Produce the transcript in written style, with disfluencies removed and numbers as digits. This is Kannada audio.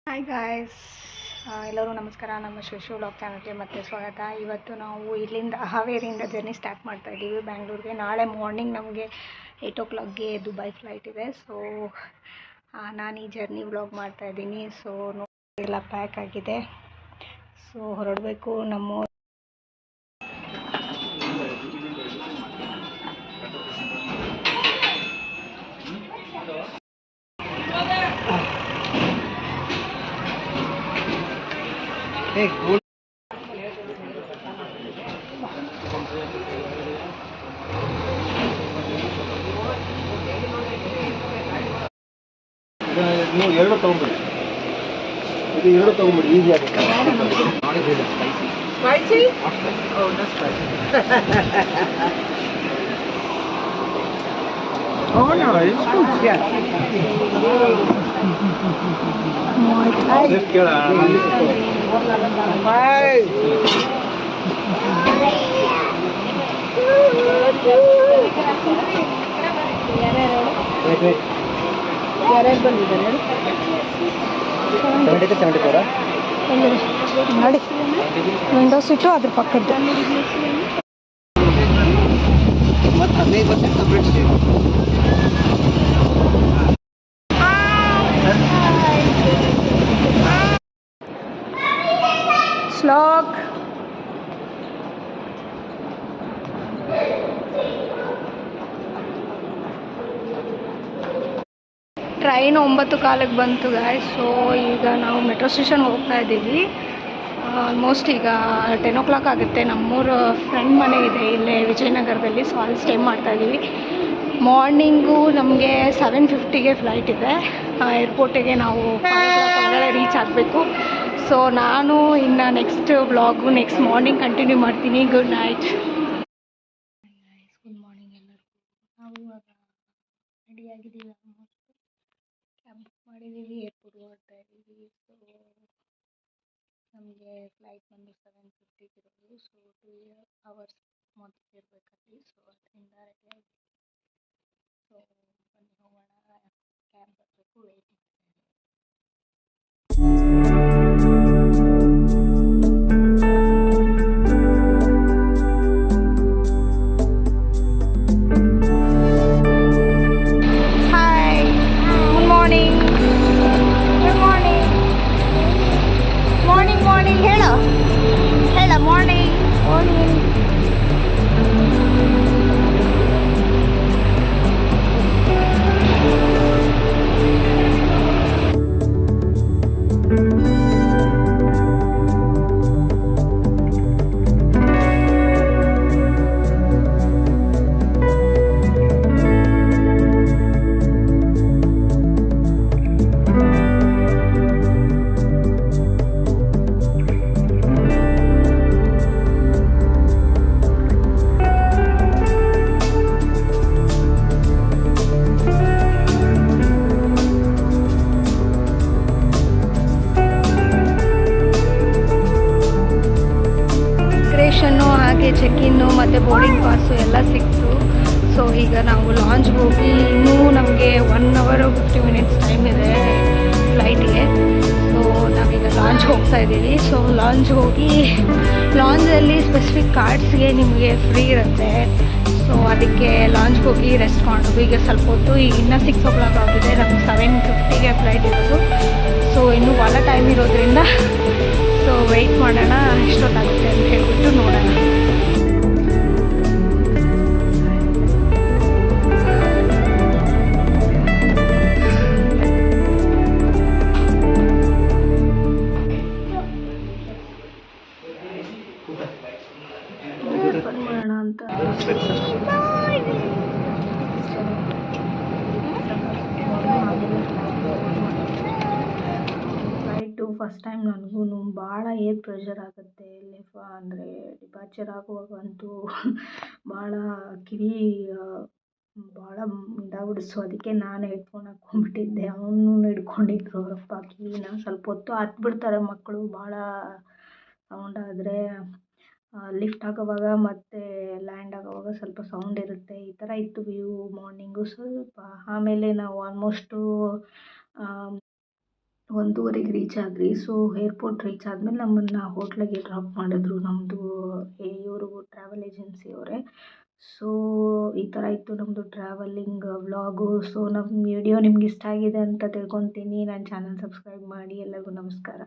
ಹಾಯ್ ಗಾಯ್ಸ್, ಎಲ್ಲರೂ ನಮಸ್ಕಾರ. ನಮ್ಮ ಶಿಶು ವ್ಲಾಗ್ ಚಾನಲ್ಗೆ ಮತ್ತೆ ಸ್ವಾಗತ. ಇವತ್ತು ನಾವು ಇಲ್ಲಿಂದ ಹಾವೇರಿಯಿಂದ ಜರ್ನಿ ಸ್ಟಾರ್ಟ್ ಮಾಡ್ತಾ ಇದ್ದೀವಿ ಬ್ಯಾಂಗ್ಳೂರಿಗೆ. ನಾಳೆ ಮಾರ್ನಿಂಗ್ ನಮಗೆ 8 o'clockಗೆ ದುಬೈ ಫ್ಲೈಟ್ ಇದೆ. ಸೊ ನಾನು ಈ ಜರ್ನಿ ವ್ಲಾಗ್ ಮಾಡ್ತಾ ಇದ್ದೀನಿ. ಸೊ ಎಲ್ಲ ಪ್ಯಾಕ್ ಆಗಿದೆ. ಸೊ ಹೊರಡಬೇಕು. ನಮ್ಮ ನೀವು ಎರಡು ತಗೊಂಡ್ಬಿಡಿ. ಇದು ಎರಡು ತಗೊಂಡ್ಬಿಡಿ, ಈಸಿ ಆಗುತ್ತೆ. Spicy? Oh, not spicy. Oh no, it's good. Yeah. Just get out. Bye. Wait, wait. ಯಾರ್ಯಾರು ಬಂದಿದ್ದಾರೆ 74 ನೋಡಿ, ವಿಂಡೋ ಸೀಟು ಅದ್ರ ಪಕ್ಕದ್ದು. ಮತ್ತು 15% ಸಪ್ರೇಟ್ ಇದೆ. ಶ್ಲೋಕ್ ಟ್ರೈನ್ 9:15 ಬಂತು ಗಾಯ್ಸ್. ಸೊ ಈಗ ನಾವು ಮೆಟ್ರೋ ಸ್ಟೇಷನ್ಗೆ ಹೋಗ್ತಾ ಇದ್ದೀವಿ. ಆಲ್ಮೋಸ್ಟ್ ಈಗ 10 o'clock ಆಗುತ್ತೆ. ನಮ್ಮೂರ ಫ್ರೆಂಡ್ ಮನೆ ಇದೆ ಇಲ್ಲೇ ವಿಜಯನಗರದಲ್ಲಿ. ಸೊ ಅಲ್ಲಿ ಸ್ಟೇ ಮಾಡ್ತಾ ಇದ್ದೀವಿ. ಮಾರ್ನಿಂಗು ನಮಗೆ 7:50ಗೆ ಫ್ಲೈಟ್ ಇದೆ. ಏರ್ಪೋರ್ಟಿಗೆ ನಾವು 5 o'clock ಒಳಗಡೆ ರೀಚ್ ಆಗಬೇಕು. ಸೊ ನಾನು ಇನ್ನು next vlog next morning continue ಮಾಡ್ತೀನಿ. Good night. ಗುಡ್ ಮಾರ್ನಿಂಗ್ ಎಲ್ಲರಿಗೂ. ನಾವು ಇವಾಗ ರೆಡಿಯಾಗಿದ್ದೀವಿ. ಕ್ಯಾಬ್ ಬುಕ್ ಮಾಡಿದ್ದೀವಿ, ಏರ್ಪೋರ್ಟ್ಗೆ ಹೊರಡ್ತಾ ಇದ್ದೀವಿ. ಸೊ ನಮಗೆ ಫ್ಲೈಟ್ ಬಂದು 7:50 ಇರೋದು. ಸೊ 2 hours ಮೊದಲು ಇರಬೇಕಲ್ಲಿ. ಸೊ ಅದರಿಂದ ರೆಡಿಯಾಗಿ ಸೊ ಬನ್ನಿ ಹೋಗೋಣ. ಕ್ಯಾಬ್ ಬರಬೇಕು, ವೆಯ್ಟ್ ಮಾಡ್ತಾ ಇದ್ದೀವಿ. ಹಾಗೆ ಚೆಕ್-ಇನ್ನು ಮತ್ತು ಬೋರ್ಡಿಂಗ್ ಪಾಸು ಎಲ್ಲ ಸಿಕ್ತು. ಸೊ ಈಗ ನಾವು ಲಾಂಚ್ಗೆ ಹೋಗಿ ಇನ್ನೂ ನಮಗೆ 1 hour 50 minutes ಟೈಮ್ ಇದೆ ಫ್ಲೈಟಿಗೆ. ಸೊ ನಾವೀಗ ಲಾಂಚ್ ಹೋಗ್ತಾ ಇದ್ದೀವಿ. ಸೊ ಲಾಂಚ್ ಹೋಗಿ ಲಾಂಚಲ್ಲಿ ಸ್ಪೆಸಿಫಿಕ್ ಕಾರ್ಡ್ಸ್ಗೆ ನಿಮಗೆ ಫ್ರೀ ಇರುತ್ತೆ. ಸೊ ಅದಕ್ಕೆ ಲಾಂಚ್ಗೆ ಹೋಗಿ ರೆಸ್ಟ್ ಮಾಡೋದು. ಈಗ ಸ್ವಲ್ಪ ಹೊತ್ತು, ಈಗ ಇನ್ನೂ 6 o'clock ಆಗಿದೆ. ನಮ್ಗೆ 7:50ಗೆ ಫ್ಲೈಟ್ ಇರೋದು. ಸೊ ಇನ್ನೂ ಭಾಳ ಟೈಮ್ ಇರೋದ್ರಿಂದ ಸೊ ವೆಯ್ಟ್ ಮಾಡೋಣ, ಎಷ್ಟೊತ್ತಾಗುತ್ತೆ ಅಂತ ಹೇಳ್ಬಿಟ್ಟು ನೋಡೋಣ. ಮಾಡೋಣ ಅಂತ ಫ್ಲೈಟು ಫಸ್ಟ್ ಟೈಮ್ ನನಗೂ ಭಾಳ ಏರ್ ಪ್ರೆಷರ್ ಆಗುತ್ತೆ. ಇಲ್ಲಿ ಅಂದರೆ ಡಿಪಾರ್ಚರ್ ಆಗುವಾಗಂತೂ ಭಾಳ ಕಿವಿ ಭಾಳ ಇದಾಗ್ಬಿಡು. ಸೊ ಅದಕ್ಕೆ ನಾನು ಹೆಡ್ಫೋನ್ ಹಾಕ್ಕೊಂಡ್ಬಿಟ್ಟಿದ್ದೆ. ಅವನು ಹಿಡ್ಕೊಂಡಿದ್ರು ಅವರಪ್ಪ ಕಿವಿನ. ಸ್ವಲ್ಪ ಹೊತ್ತು ಹತ್ಬಿಡ್ತಾರೆ ಮಕ್ಕಳು, ಭಾಳ ಸೌಂಡ್ ಆದರೆ. ಲಿಫ್ಟ್ ಆಗೋವಾಗ ಮತ್ತು ಲ್ಯಾಂಡ್ ಆಗೋವಾಗ ಸ್ವಲ್ಪ ಸೌಂಡ್ ಇರುತ್ತೆ. ಈ ಥರ ಇತ್ತು ವ್ಯೂ ಮಾರ್ನಿಂಗು ಸ್ವಲ್ಪ. ಆಮೇಲೆ ನಾವು ಆಲ್ಮೋಸ್ಟು 1:30ಗೆ ರೀಚ್ ಆದ್ವಿ. ಸೊ ಏರ್ಪೋರ್ಟ್ ರೀಚ್ ಆದಮೇಲೆ ನಮ್ಮನ್ನು ಹೋಟ್ಲಿಗೆ ಡ್ರಾಪ್ ಮಾಡಿದ್ರು ನಮ್ಮದು ಇವರು ಟ್ರಾವೆಲ್ ಏಜೆನ್ಸಿಯವರೇ. ಸೊ ಈ ಥರ ಇತ್ತು ನಮ್ಮದು ಟ್ರಾವೆಲಿಂಗ್ ವ್ಲಾಗು. ಸೊ ನಮ್ಮ ವಿಡಿಯೋ ನಿಮ್ಗೆ ಇಷ್ಟ ಆಗಿದೆ ಅಂತ ತಿಳ್ಕೊತೀನಿ. ನನ್ನ ಚಾನಲ್ ಸಬ್ಸ್ಕ್ರೈಬ್ ಮಾಡಿ. ಎಲ್ಲರಿಗೂ ನಮಸ್ಕಾರ.